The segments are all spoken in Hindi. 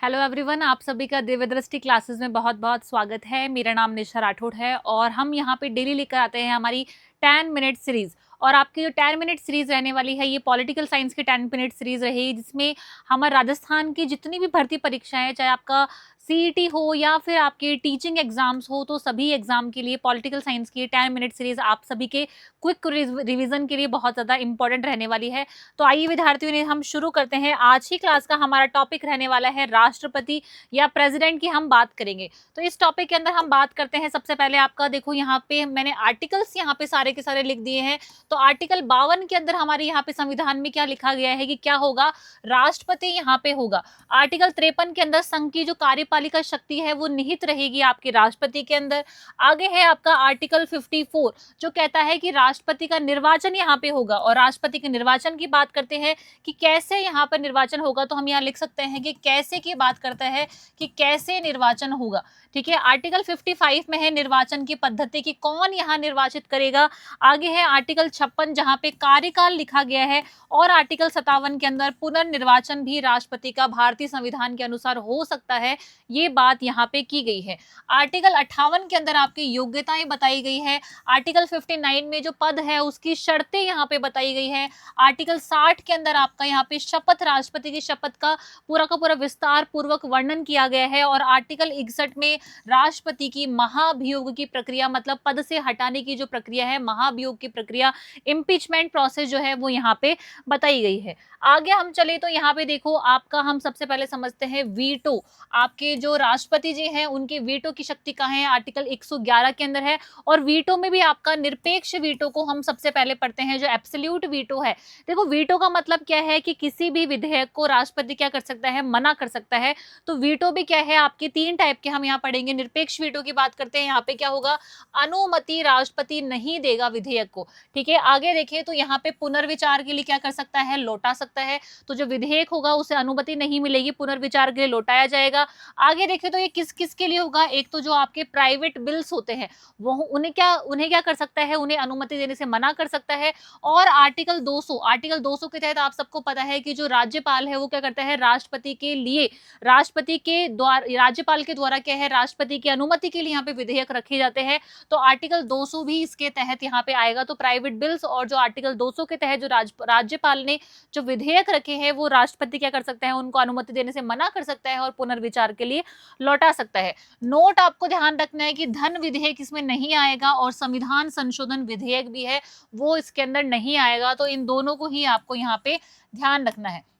हेलो एवरीवन, आप सभी का दिव्य दृष्टि क्लासेस में बहुत बहुत स्वागत है। मेरा नाम निशा राठौड़ है और हम यहाँ पे डेली लेकर आते हैं हमारी 10 मिनट सीरीज। और आपकी जो 10 मिनट सीरीज रहने वाली है ये पॉलिटिकल साइंस की 10 मिनट सीरीज रहेगी, जिसमें हमारे राजस्थान की जितनी भी भर्ती परीक्षाएं हैं, चाहे आपका सीईटी हो या फिर आपके टीचिंग एग्जाम्स हो, तो सभी एग्जाम के लिए पॉलिटिकल साइंस की 10 मिनट सीरीज आप सभी के क्विक रिविजन के लिए बहुत ज़्यादा इंपॉर्टेंट रहने वाली है। तो आइए विद्यार्थियों ने हम शुरू करते हैं। आज की क्लास का हमारा टॉपिक रहने वाला है राष्ट्रपति या प्रेसिडेंट की हम बात करेंगे। तो इस टॉपिक के अंदर हम बात करते हैं। सबसे पहले आपका देखो, यहाँ पे मैंने आर्टिकल्स यहाँ पे सारे के सारे लिख दिए हैं। तो आर्टिकल 52 के अंदर हमारे यहाँ पे संविधान में क्या लिखा गया है कि क्या होगा, राष्ट्रपति यहाँ पे होगा। आर्टिकल 53 के अंदर संघ की जो कार्यपालिका शक्ति है वो निहित रहेगी आपके राष्ट्रपति के अंदर। आगे है आपका आर्टिकल 54 जो कहता है कि राष्ट्रपति का निर्वाचन यहाँ पे होगा। और राष्ट्रपति के निर्वाचन की बात करते हैं कि कैसे यहाँ पर निर्वाचन होगा, तो हम यहाँ लिख सकते हैं कि कैसे की बात करता है कि कैसे निर्वाचन होगा। ठीक है, आर्टिकल 55 में है निर्वाचन की पद्धति की कौन यहाँ निर्वाचित करेगा। आगे है आर्टिकल 56 जहाँ पे कार्यकाल लिखा गया है। और आर्टिकल 57 के अंदर पुनर्निर्वाचन भी राष्ट्रपति का भारतीय संविधान के अनुसार हो सकता है, ये बात यहाँ पे की गई है। आर्टिकल 58 के अंदर आपकी योग्यताएं बताई गई है। आर्टिकल 59 में जो पद है उसकी शर्तें यहाँ पे बताई गई है। आर्टिकल 60 के अंदर आपका यहाँ पे शपथ, राष्ट्रपति की शपथ का पूरा विस्तार पूर्वक वर्णन किया गया है। और आर्टिकल 61 में राष्ट्रपति की महाभियोग की प्रक्रिया, मतलब पद से हटाने की जो प्रक्रिया है, महाभियोग की प्रक्रिया, इम्पीचमेंट प्रोसेस जो है वो यहाँ पे बताई गई है। आगे हम चले तो यहाँ पे देखो आपका, हम सबसे पहले समझते हैं वीटो। आपके जो राष्ट्रपति जी हैं उनके वीटो की शक्ति कहाँ है, आर्टिकल 111 के अंदर है। और वीटो में भी आपका निरपेक्ष वीटो को हम सबसे पहले पढ़ते हैं, जो एब्सोल्यूट वीटो है। देखो वीटो का मतलब क्या है कि किसी भी विधेयक को राष्ट्रपति क्या कर सकता है, मना कर सकता है। तो वीटो भी क्या है, आपके 3 टाइप के हम यहाँ पढ़ेंगे। निरपेक्ष वीटो की बात करते हैं, यहाँ पे क्या होगा, अनुमति राष्ट्रपति नहीं देगा विधेयक को। ठीक है, आगे देखें तो यहाँ पे पुनर्विचार के लिए क्या कर सकता है, लौटा सकता है। तो जो विधेयक होगा उसे अनुमति नहीं मिलेगी, पुनर्विचार के लिए लौटाया जाएगा। आगे देखें तो ये किस किस के लिए होगा, एक तो जो आपके प्राइवेट बिल्स होते हैं वो उन्हें क्या कर सकता है, उन्हें अनुमति देने से मना कर सकता है। और आर्टिकल 200 के तहत आप सबको पता है कि जो राज्यपाल है वो क्या करता है, राष्ट्रपति के लिए, राष्ट्रपति के द्वारा, राज्यपाल के द्वारा क्या है, राष्ट्रपति की अनुमति के लिए यहाँ पे विधेयक रखे जाते हैं। तो आर्टिकल 200 भी इसके तहत यहाँ पे आएगा। तो प्राइवेट बिल्स और जो आर्टिकल 200 के तहत जो राज्यपाल ने जो विधेयक रखे हैं वो राष्ट्रपति क्या कर सकता है, उनको अनुमति देने से मना कर सकता है और पुनर्विचार के लिए लौटा सकता है। नोट आपको ध्यान रखना है कि धन विधेयक इसमें नहीं आएगा और संविधान संशोधन विधेयक भी है वो इसके अंदर नहीं आएगा। तो इन दोनों को ही आपको यहाँ पे ध्यान रखना है।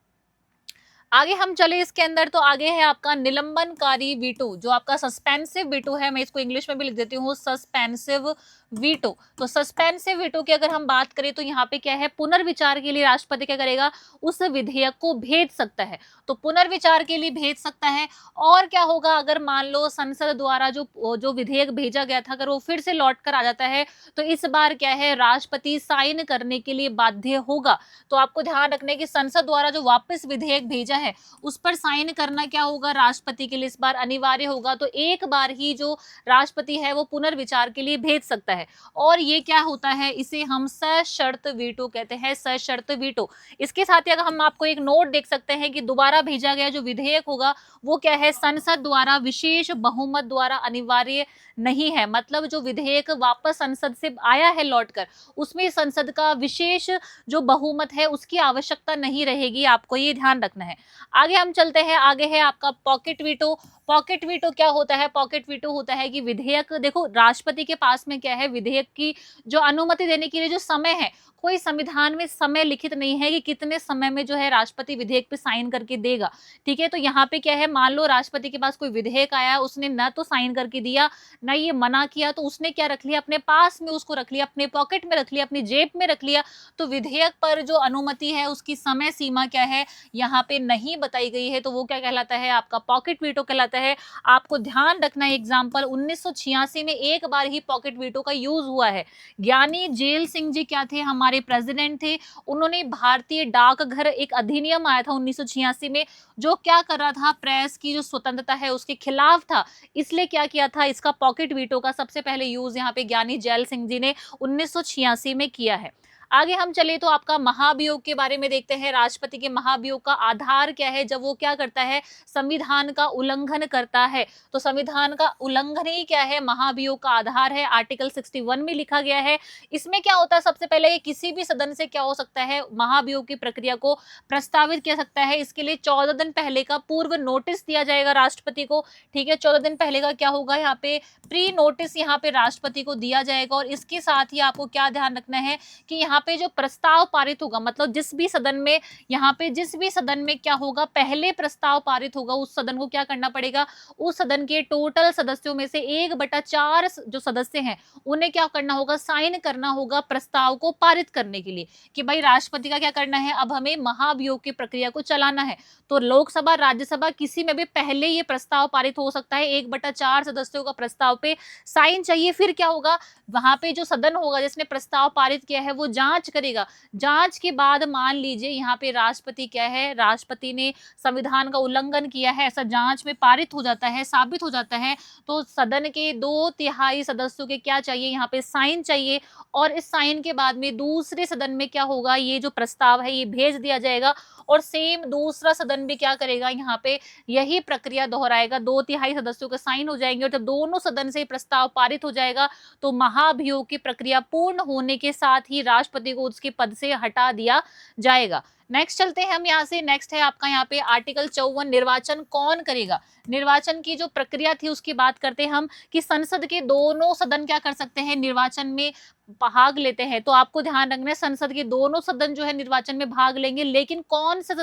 आगे हम चले इसके अंदर तो आगे है आपका निलंबनकारी वीटो, जो आपका सस्पेंसिव वीटो है। मैं इसको इंग्लिश में भी लिख देती हूँ, सस्पेंसिव वीटो। तो सस्पेंसिव वीटो की अगर हम बात करें तो यहाँ पे क्या है, पुनर्विचार के लिए राष्ट्रपति क्या करेगा, उस विधेयक को भेज सकता है। तो पुनर्विचार के लिए भेज सकता है। और क्या होगा, अगर मान लो संसद द्वारा जो विधेयक भेजा गया था अगर वो फिर से लौट कर आ जाता है तो इस बार क्या है, राष्ट्रपति साइन करने के लिए बाध्य होगा। तो आपको ध्यान रखना है कि संसद द्वारा जो वापस विधेयक भेजा है उस पर साइन करना क्या होगा, राष्ट्रपति के लिए इस बार अनिवार्य होगा। तो एक बार ही जो राष्ट्रपति है वो पुनर्विचार के लिए भेज सकता है। और ये क्या होता है, इसे हम सशर्त वीटो कहते हैं, सशर्त वीटो। इसके साथ ही अगर हम आपको एक नोट देख सकते हैं कि दोबारा भेजा गया जो विधेयक होगा वो क्या है, संसद द्वारा विशेष बहुमत द्वारा अनिवार्य नहीं है। मतलब जो विधेयक वापस संसद से आया है लौटकर, उसमें संसद का विशेष जो बहुमत है उसकी आवश्यकता नहीं रहेगी, आपको ये ध्यान रखना है। आगे हम चलते हैं, आगे है आपका पॉकेट वीटो। पॉकेट वीटो क्या होता है, पॉकेट वीटो होता है कि विधेयक, देखो राष्ट्रपति के पास में क्या है, विधेयक की जो अनुमति देने के लिए जो समय है, कोई संविधान में समय लिखित नहीं है कि कितने समय में जो है राष्ट्रपति विधेयक पे साइन करके देगा। ठीक है, तो यहाँ पे क्या है, मान लो राष्ट्रपति के पास कोई विधेयक आया, उसने ना तो साइन करके दिया ना ये मना किया, तो उसने क्या रख लिया, अपने पास में उसको रख लिया, अपने पॉकेट में रख लिया, अपनी जेब में रख लिया। तो विधेयक पर जो अनुमति है उसकी समय सीमा क्या है, यहाँ पे नहीं बताई गई है। तो वो क्या कहलाता है, आपका पॉकेट वीटो कहलाता है। आपको ध्यान रखना है, एग्जाम्पल 1986 में एक बार ही पॉकेट वीटो का यूज हुआ है। ज्ञानी जेल सिंह जी क्या थे, हमारे प्रेसिडेंट थे। उन्होंने भारतीय डाकघर, एक अधिनियम आया था 1986 में जो क्या कर रहा था, प्रेस की जो स्वतंत्रता है उसके खिलाफ था। इसलिए क्या किया था, इसका पॉकेट वीटो का सबसे पहले यूज यहाँ पे ज्ञानी जेल सिंह जी ने 1986 में किया है। आगे हम चले तो आपका महाभियोग के बारे में देखते हैं। राष्ट्रपति के महाभियोग का आधार क्या है, जब वो क्या करता है, संविधान का उल्लंघन करता है। तो संविधान का उल्लंघन ही क्या है, महाभियोग का आधार है, आर्टिकल 61 में लिखा गया है। इसमें क्या होता है, सबसे पहले किसी भी सदन से क्या हो सकता है, महाभियोग की प्रक्रिया को प्रस्तावित किया सकता है। इसके लिए 14 दिन पहले का पूर्व नोटिस दिया जाएगा राष्ट्रपति को। ठीक है, 14 दिन पहले का क्या होगा, यहाँ पे प्री नोटिस यहाँ पे राष्ट्रपति को दिया जाएगा। और इसके साथ ही आपको क्या ध्यान रखना है कि यहाँ पे जो प्रस्ताव पारित होगा, मतलब जिस भी सदन में, यहाँ पे जिस भी सदन में क्या होगा, पहले प्रस्ताव पारित होगा, उस सदन को क्या करना पड़ेगा, उस सदन के टोटल सदस्यों में से 1/4 जो सदस्य हैं उन्हें क्या करना होगा, साइन करना होगा प्रस्ताव को पारित करने के लिए, कि भाई राष्ट्रपति का क्या करना है, अब हमें महाभियोग की प्रक्रिया को चलाना है। तो लोकसभा, राज्यसभा किसी में भी पहले ये प्रस्ताव पारित हो सकता है, 1/4 सदस्यों का प्रस्ताव पे साइन चाहिए। फिर क्या होगा, वहां पे जो सदन होगा जिसने प्रस्ताव पारित किया है वो जांच करेगा। जांच के बाद मान लीजिए यहाँ पे राष्ट्रपति क्या है, राष्ट्रपति ने संविधान का उल्लंघन किया है, ऐसा जांच में पारित हो जाता है, साबित हो जाता है, तो सदन के 2/3 सदस्यों के क्या चाहिए, यहाँ पे साइन चाहिए। और इस साइन के बाद में दूसरे सदन में क्या होगा, ये जो प्रस्ताव है ये भेज दिया जाएगा। और सेम दूसरा सदन भी क्या करेगा, यहाँ पे यही प्रक्रिया दोहराएगा, 2/3 सदस्यों के साइन हो जाएंगे। और जब दोनों सदन से प्रस्ताव पारित हो जाएगा तो महाभियोग की प्रक्रिया पूर्ण होने के साथ ही राष्ट्रपति को उसके पद से हटा दिया जाएगा। नेक्स्ट चलते हैं हम यहाँ से। नेक्स्ट है आपका यहाँ पे आर्टिकल 54, निर्वाचन कौन करेगा। निर्वाचन की जो प्रक्रिया थी उसकी बात करते हैं हम, कि संसद के दोनों सदन क्या कर सकते हैं, निर्वाचन में भाग लेते हैं। तो आपको ध्यान रखना है, संसद के दोनों सदन जो है निर्वाचन में भाग लेंगे, लेकिन कौन से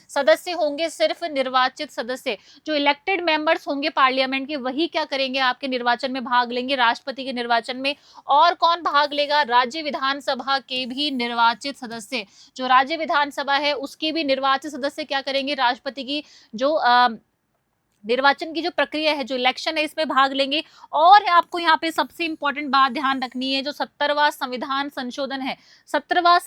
सदस्य होंगे, सिर्फ निर्वाचित सदस्य, जो इलेक्टेड मेंबर्स होंगे पार्लियामेंट के, वही क्या करेंगे, आपके निर्वाचन में भाग लेंगे, राष्ट्रपति के निर्वाचन में। और कौन भाग लेगा, राज्य विधानसभा के भी निर्वाचित सदस्य, जो राज्य विधानसभा है उसके भी निर्वाचित सदस्य क्या करेंगे, राष्ट्रपति की जो निर्वाचन की जो प्रक्रिया है, जो इलेक्शन है, इसमें भाग लेंगे। और आपको यहाँ पे सबसे इंपॉर्टेंट बात ध्यान रखनी है, जो 17वां संविधान संशोधन है, 17वां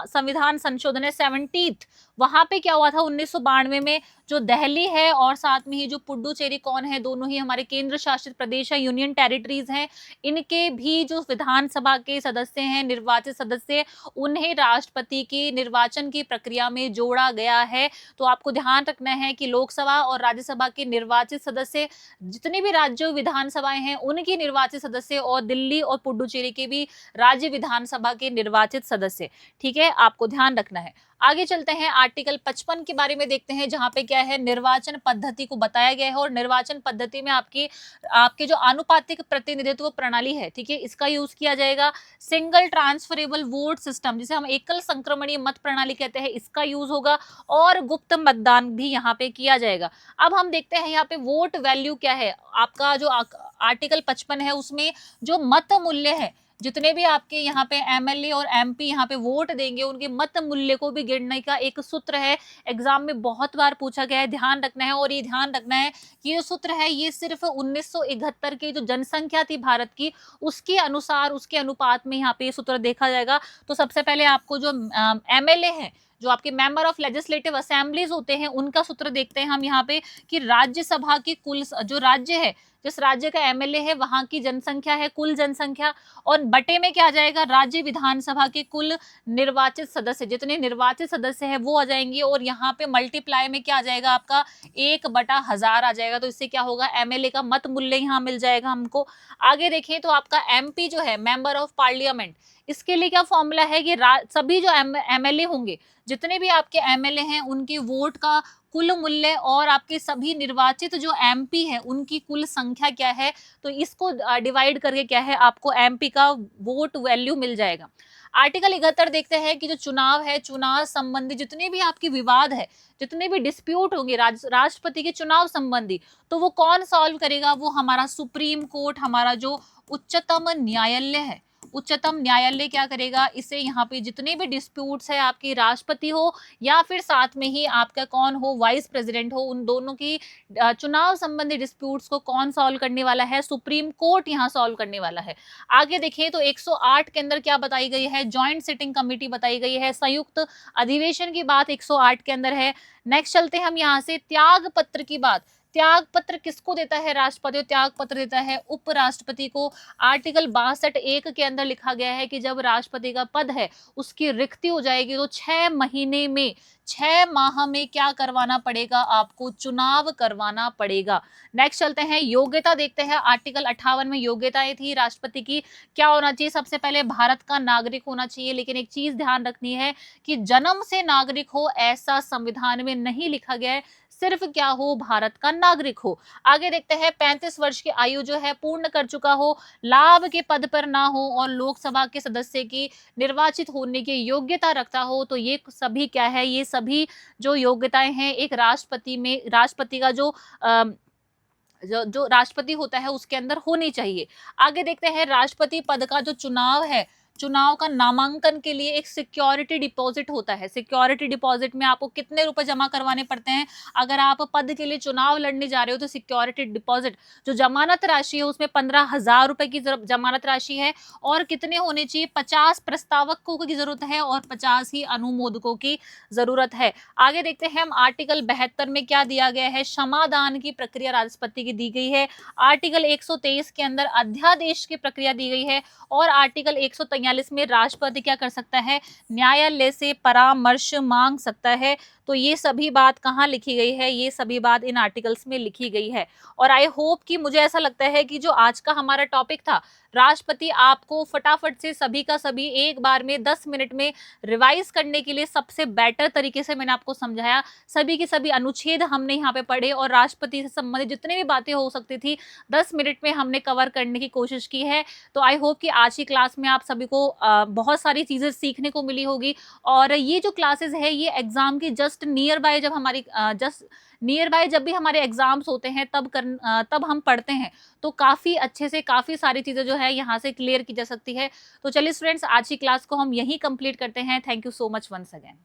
संविधान संशोधन है, 70th, वहां पे क्या हुआ था 1992 में, जो दिल्ली है और साथ में ही जो पुडुचेरी कौन है, दोनों ही हमारे केंद्र शासित प्रदेश है, यूनियन टेरिटरीज हैं, इनके भी जो विधानसभा के सदस्य हैं, निर्वाचित सदस्य, उन्हें राष्ट्रपति की निर्वाचन की प्रक्रिया में जोड़ा गया है। तो आपको ध्यान रखना है कि लोकसभा और राज्यसभा के निर्वाचित सदस्य, जितने भी राज्य विधानसभाएं हैं उनके निर्वाचित सदस्य, और दिल्ली और पुडुचेरी के भी राज्य विधानसभा के निर्वाचित सदस्य। ठीक है, आपको ध्यान रखना है। आगे चलते हैं, आर्टिकल 55 के बारे में देखते हैं, जहां पे क्या है, निर्वाचन पद्धति को बताया गया है। और निर्वाचन पद्धति में आपके जो आनुपातिक प्रतिनिधित्व प्रणाली है, ठीक है, इसका यूज किया जाएगा। सिंगल ट्रांसफरेबल वोट सिस्टम, जिसे हम एकल संक्रमणीय मत प्रणाली कहते हैं, इसका यूज होगा। और गुप्त मतदान भी यहाँ पे किया जाएगा। अब हम देखते हैं यहाँ पे वोट वैल्यू क्या है। आपका जो आर्टिकल 55 है उसमें जो मत मूल्य है, जितने भी आपके यहाँ पे एमएलए और एमपी यहाँ पे वोट देंगे, उनके मत मूल्य को भी गिनने का एक सूत्र है, एग्जाम में बहुत बार पूछा गया है, ध्यान रखना है। और ये ध्यान रखना है कि ये सूत्र है, ये सिर्फ 1971 की जो जनसंख्या थी भारत की, उसके अनुसार, उसके अनुपात में यहाँ पे ये सूत्र देखा जाएगा। तो सबसे पहले आपको जो एमएलए है, जो आपके मेंबर ऑफ लेजिस्लेटिव असेंबलीज होते हैं, उनका सूत्र देखते हैं हम यहाँ पे, कि राज्यसभा की कुल, जो राज्य है, जिस राज्य का एमएलए है वहां की जनसंख्या है, कुल जनसंख्या, और बटे में क्या आ जाएगा, राज्य विधानसभा के कुल निर्वाचित सदस्य, जितने निर्वाचित सदस्य है वो आ जाएंगे। और यहाँ पे मल्टीप्लाई में क्या आ जाएगा, आपका 1/1000 आ जाएगा। तो इससे क्या होगा, एमएलए का मत मूल्य यहाँ मिल जाएगा हमको। आगे देखें तो आपका एमपी जो है, मेंबर ऑफ पार्लियामेंट, इसके लिए क्या फॉर्मूला है कि सभी जो एमएलए होंगे, जितने भी आपके एमएलए हैं, उनके वोट का कुल मूल्य और आपके सभी निर्वाचित जो एमपी है उनकी कुल संख्या क्या है, तो इसको डिवाइड करके क्या है, आपको एमपी का वोट वैल्यू मिल जाएगा। आर्टिकल 71 देखते हैं कि जो चुनाव है, चुनाव संबंधी जितने भी आपके विवाद है, जितने भी डिस्प्यूट होंगे राष्ट्रपति के चुनाव संबंधी, तो वो कौन सॉल्व करेगा, वो हमारा सुप्रीम कोर्ट, हमारा जो उच्चतम न्यायालय है, उच्चतम न्यायालय क्या करेगा, इसे यहाँ पे जितने भी डिस्प्यूट्स है, आपकी राष्ट्रपति हो या फिर साथ में ही आपका कौन हो, वाइस प्रेसिडेंट हो, उन दोनों की चुनाव संबंधी डिस्प्यूट्स को कौन सॉल्व करने वाला है, सुप्रीम कोर्ट यहाँ सॉल्व करने वाला है। आगे देखिए तो 108 के अंदर क्या बताई गई है, जॉइंट सिटिंग कमेटी बताई गई है, संयुक्त अधिवेशन की बात 108 के अंदर है। नेक्स्ट चलते हैं हम यहाँ से, त्याग पत्र की बात। त्याग पत्र किसको देता है राष्ट्रपति? और त्याग पत्र देता है उपराष्ट्रपति को। आर्टिकल 62(1) के अंदर लिखा गया है कि जब राष्ट्रपति का पद है उसकी रिक्ति हो जाएगी तो 6 महीने में, 6 माह में क्या करवाना पड़ेगा आपको? चुनाव करवाना पड़ेगा। नेक्स्ट चलते हैं, योग्यता देखते हैं। आर्टिकल 58 में योग्यताएं थी राष्ट्रपति की। क्या होना चाहिए? सबसे पहले भारत का नागरिक होना चाहिए, लेकिन एक चीज ध्यान रखनी है कि जन्म से नागरिक हो ऐसा संविधान में नहीं लिखा गया है, सिर्फ क्या हो? भारत का नागरिक हो। आगे देखते हैं, 35 वर्ष की आयु जो है पूर्ण कर चुका हो, लाभ के पद पर ना हो और लोकसभा के सदस्य की निर्वाचित होने की योग्यता रखता हो। तो ये सभी क्या है? ये सभी जो योग्यताएं हैं एक राष्ट्रपति में, राष्ट्रपति का जो राष्ट्रपति होता है उसके अंदर होनी चाहिए। आगे देखते हैं, राष्ट्रपति पद का जो चुनाव है, चुनाव का नामांकन के लिए एक सिक्योरिटी डिपॉजिट होता है। सिक्योरिटी डिपॉजिट में आपको कितने रुपए जमा करवाने पड़ते हैं? अगर आप पद के लिए चुनाव लड़ने जा रहे हो तो सिक्योरिटी डिपॉजिट जो जमानत राशि है उसमें 15,000 रुपए की जमानत राशि है। और कितने होने चाहिए? 50 प्रस्तावकों की जरूरत है और 50 ही अनुमोदकों की जरूरत है। आगे देखते हैं हम, आर्टिकल 72 में क्या दिया गया है? क्षमादान की प्रक्रिया राष्ट्रपति की दी गई है। आर्टिकल 123 के अंदर अध्यादेश की प्रक्रिया दी गई है। और आर्टिकल 143 में राष्ट्रपति क्या कर सकता है? न्यायालय से परामर्श मांग सकता है। तो ये सभी बात कहाँ लिखी गई है? ये सभी बात इन आर्टिकल्स में लिखी गई है। और आई होप कि, मुझे ऐसा लगता है कि जो आज का हमारा टॉपिक था राष्ट्रपति, आपको फटाफट से सभी का सभी एक बार में 10 मिनट में रिवाइज करने के लिए सबसे बेटर तरीके से मैंने आपको समझाया। सभी के सभी अनुच्छेद हमने यहाँ पे पढ़े और राष्ट्रपति से संबंधित जितनी भी बातें हो सकती थी 10 मिनट में हमने कवर करने की कोशिश की है। तो आई होप कि आज की क्लास में आप सभी को बहुत सारी चीजें सीखने को मिली होगी। और ये जो क्लासेस है ये एग्जाम की जस्ट नियर बाय, जब हमारी जस्ट नियर बाय जब भी हमारे एग्जाम्स होते हैं तब हम पढ़ते हैं, तो काफी अच्छे से काफी सारी चीजें जो है यहाँ से क्लियर की जा सकती है। तो चलिए स्टूडेंट्स, आज की क्लास को हम यहीं कंप्लीट करते हैं। Thank you so much once again.